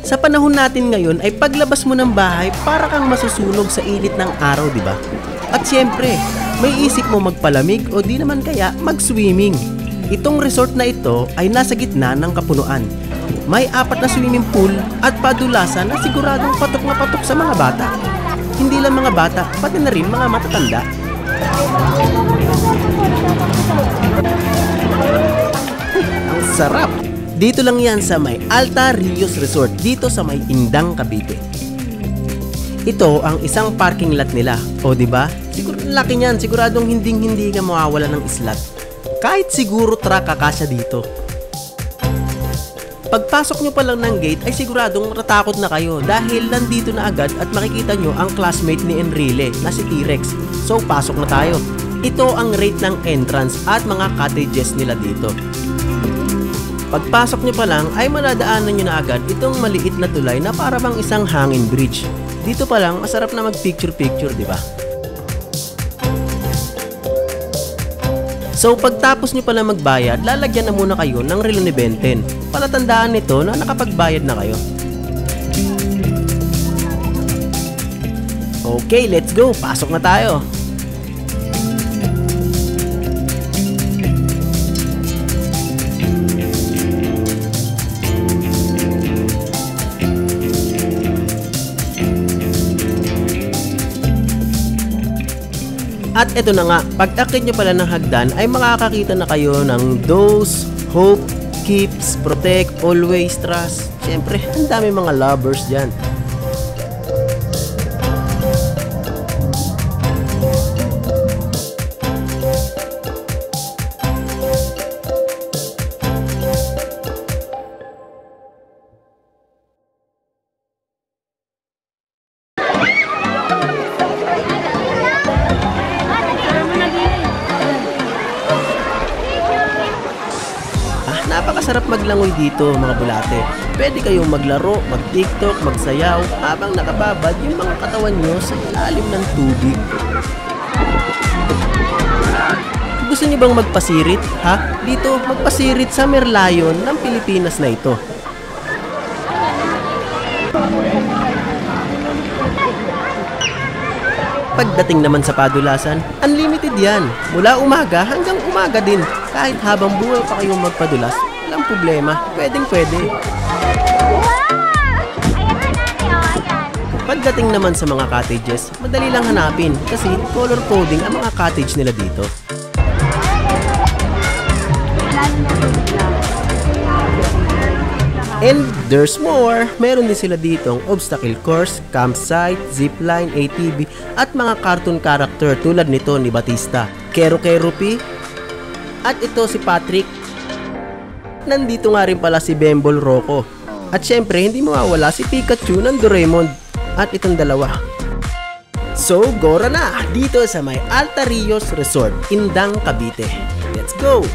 Sa panahon natin ngayon ay paglabas mo ng bahay para kang masusunog sa init ng araw, di ba? At siyempre, may isip mo magpalamig o di naman kaya mag-swimming. Itong resort na ito ay nasa gitna ng kapunuan. May 4 na swimming pool at padulasan na siguradong patok na patok sa mga bata. Hindi lang mga bata, pati na rin mga matatanda. Ang sarap! Dito lang yan sa may Alta Rios Resort, dito sa may Indang, Cavite. Ito ang isang parking lot nila. O diba? Siguro laki niyan, siguradong hindi ka mawawala ng slot. Kahit siguro truck kakasya dito. Pagpasok nyo pa lang ng gate ay siguradong matatakot na kayo dahil nandito na agad at makikita nyo ang classmate ni Enrile na si T-Rex. So pasok na tayo. Ito ang rate ng entrance at mga cottages nila dito. Pagpasok nyo pa lang ay madadaanan nyo na agad itong maliit na tulay na para bang isang hangin bridge. Dito pa lang masarap na mag picture di ba? So pagtapos nyo pala magbayad, lalagyan na muna kayo ng relo ni Benten. Palatandaan nito na nakapagbayad na kayo. Okay, let's go! Pasok na tayo! At eto na nga, pag-akit nyo pala ng hagdan ay makakakita na kayo ng Dose, Hope, Keeps, Protect, Always, Trust. Siyempre, ang dami mga lovers dyan. Napakasarap maglangoy dito mga bulate. Pwede kayong maglaro, mag-tiktok, magsayaw habang nakababad yung mga katawan nyo sa ilalim ng tubig. Gusto nyo bang magpasirit? Ha? Dito, magpasirit sa Merlion ng Pilipinas na ito. Pagdating naman sa padulasan, unlimited yan. Mula umaga hanggang umaga din. Kahit habang buhay pa kayong magpadulas, walang problema. Pwedeng-pwede. Pagdating naman sa mga cottages, madali lang hanapin kasi color coding ang mga cottage nila dito. And there's more! Meron din sila ditong obstacle course, campsite, zipline, ATV, at mga cartoon character tulad nito ni Batista, Kero P, at ito si Patrick. Nandito nga rin pala si Bembol Rocco. At syempre, hindi mawawala si Pikachu ng Doraemon. At itong dalawa. So, gora na! Dito sa may Alta Rios Resort, Indang, Cavite. Let's go!